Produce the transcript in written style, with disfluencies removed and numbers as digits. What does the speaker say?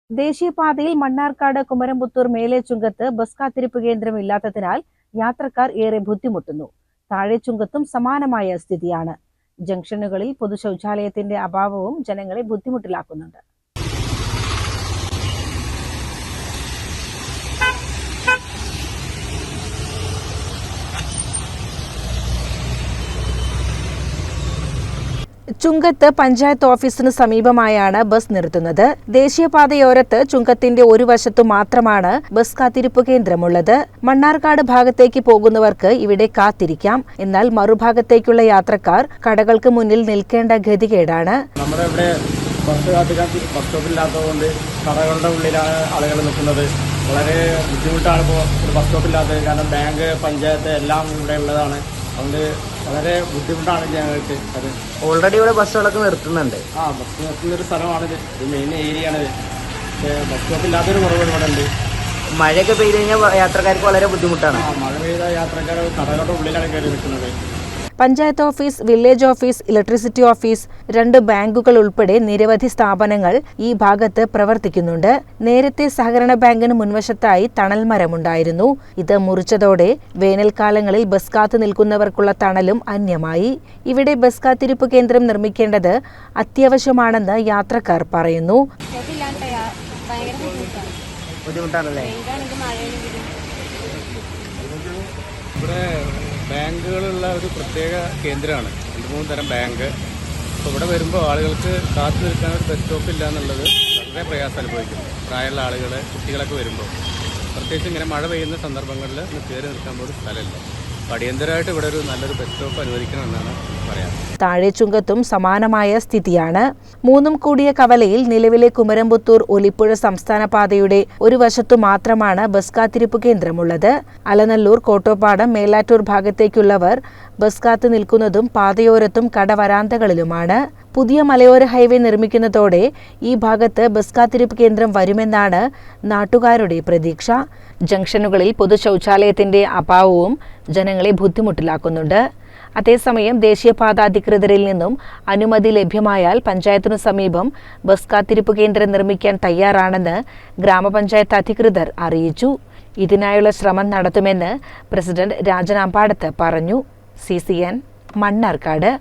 ദേശീയപാതയിൽ മണ്ണാർക്കാട് കുമരംപുത്തൂർ മേലെചുങ്കത്ത് ബസ് കാത്തിരിപ്പ് കേന്ദ്രം ഇല്ലാത്തതിനാൽ യാത്രക്കാർ ഏറെ ബുദ്ധിമുട്ടുന്നു. താഴെചുങ്കത്തും സമാനമായ സ്ഥിതിയാണ്. ജംഗ്ഷനുകളിൽ പൊതുശൗചാലയത്തിന്റെ അഭാവവും ജനങ്ങളെ ബുദ്ധിമുട്ടിലാക്കുന്നുണ്ട്. ചുങ്കത്ത് പഞ്ചായത്ത് ഓഫീസിന് സമീപമായാണ് ബസ് നിർത്തുന്നത്. ദേശീയപാതയോരത്ത് ചുങ്കത്തിന്റെ ഒരു വശത്തു മാത്രമാണ് ബസ് കാത്തിരിപ്പ് കേന്ദ്രമുള്ളത്. മണ്ണാർക്കാട് ഭാഗത്തേക്ക് പോകുന്നവർക്ക് ഇവിടെ കാത്തിരിക്കാം. എന്നാൽ മറുഭാഗത്തേക്കുള്ള യാത്രക്കാർ കടകൾക്ക് മുന്നിൽ നിൽക്കേണ്ട ഗതികേടാണ്. നമ്മുടെ ഇവിടെ ബസ് കാത്തിരിക്കാൻ ബസ് സ്റ്റോപ്പില്ലാത്തതുകൊണ്ട് കടകളുടെ ഉള്ളിലാണ് ആളുകൾ നിൽക്കുന്നത്. വളരെ ബുദ്ധിമുട്ടാണ് ഇപ്പോൾ ബസ് സ്റ്റോപ്പില്ലാത്തത്. കാരണം ബാങ്ക്, പഞ്ചായത്ത് എല്ലാം ഇവിടെ ഉള്ളതാണ്. അതുകൊണ്ട് വളരെ ബുദ്ധിമുട്ടാണ് ഞങ്ങൾക്ക്. അത് ഓൾറെഡി ഇവിടെ ബസ്സുകളൊക്കെ നിർത്തുന്നുണ്ട്. ബസ് നിർത്തുന്നൊരു സ്ഥലമാണിത്. ഇത് മെയിൻ ഏരിയയാണിത്. പക്ഷേ ബസ് സ്റ്റോപ്പില്ലാത്തൊരു കുറവ് ഇവിടെ ഉണ്ട്. മഴയൊക്കെ പെയ്ത് കഴിഞ്ഞാൽ യാത്രക്കാർക്ക് വളരെ ബുദ്ധിമുട്ടാണ്. മഴ പെയ്ത യാത്രക്കാർ കടകളുടെ ഉള്ളിലാണ് കയറി നിൽക്കുന്നത്. Panchayat office, village office, electricity office, 2 ബാങ്കുകൾ ഉൾപ്പെടെ നിരവധി സ്ഥാപനങ്ങൾ ഈ ഭാഗത്ത് പ്രവർത്തിക്കുന്നുണ്ട്. നേരത്തെ സഹകരണ ബാങ്കിന് മുൻവശത്തായി തണൽ മരമുണ്ടായിരുന്നു. ഇത് മുറിച്ചതോടെ വേനൽക്കാലങ്ങളിൽ ബസ് കാത്തു നിൽക്കുന്നവർക്കുള്ള തണലും അന്യമായി. ഇവിടെ ബസ് കാത്തിരിപ്പ് കേന്ദ്രം നിർമ്മിക്കേണ്ടത് അത്യാവശ്യമാണെന്ന് യാത്രക്കാർ പറയുന്നു. ബുദ്ധിമുട്ടാണല്ലേ? ഇവിടെ ബാങ്കുകളുള്ള ഒരു പ്രത്യേക കേന്ദ്രമാണ്. 2-3 തരം ബാങ്ക്. അപ്പോൾ ഇവിടെ വരുമ്പോൾ ആളുകൾക്ക് കാത്തു നിൽക്കാൻ ഒരു ബസ് സ്റ്റോപ്പ് ഇല്ല എന്നുള്ളത് വളരെ പ്രയാസം അനുഭവിക്കുന്നു. പ്രായമുള്ള ആളുകൾ, കുട്ടികളൊക്കെ വരുമ്പോൾ പ്രത്യേകിച്ച് ഇങ്ങനെ മഴ പെയ്യുന്ന സന്ദർഭങ്ങളിൽ കയറി നിൽക്കാൻ പോലും സ്ഥലമില്ല. അടിയന്തരമായിട്ട് ഇവിടെ ഒരു നല്ലൊരു ബസ് സ്റ്റോപ്പ് അനുവദിക്കണമെന്നാണ് പറയാം. താഴെചുങ്കത്തും സമാനമായ സ്ഥിതിയാണ്. 3 കൂടിയ കവലയിൽ നിലവിലെ കുമരംപുത്തൂർ ഒലിപ്പുഴ സംസ്ഥാന പാതയുടെ ഒരു വശത്തു മാത്രമാണ് ബസ് കാത്തിരിപ്പ് കേന്ദ്രമുള്ളത്. അലനല്ലൂർ, കോട്ടോപ്പാടം, മേലാറ്റൂർ ഭാഗത്തേക്കുള്ളവർ ബസ് കാത്തു നിൽക്കുന്നതും പാതയോരത്തും കടവരാന്തകളിലുമാണ്. പുതിയ മലയോര ഹൈവേ നിർമ്മിക്കുന്നതോടെ ഈ ഭാഗത്ത് ബസ് കാത്തിരിപ്പ് കേന്ദ്രം വരുമെന്നാണ് നാട്ടുകാരുടെ പ്രതീക്ഷ. ജംഗ്ഷനുകളിൽ പൊതു ശൗചാലയത്തിന്റെ അഭാവവും ജനങ്ങളെ ബുദ്ധിമുട്ടിലാക്കുന്നുണ്ട്. അതേസമയം ദേശീയപാത അധികൃതരിൽ നിന്നും അനുമതി ലഭ്യമായാൽ പഞ്ചായത്തിനു സമീപം ബസ് കാത്തിരിപ്പ് കേന്ദ്രം നിർമ്മിക്കാൻ തയ്യാറാണെന്ന് ഗ്രാമപഞ്ചായത്ത് അധികൃതർ അറിയിച്ചു. ഇതിനായുള്ള ശ്രമം നടത്തുമെന്ന് പ്രസിഡന്റ് രാജൻ അമ്പാടത്ത് പറഞ്ഞു. CCN മണ്ണാർക്കാട്.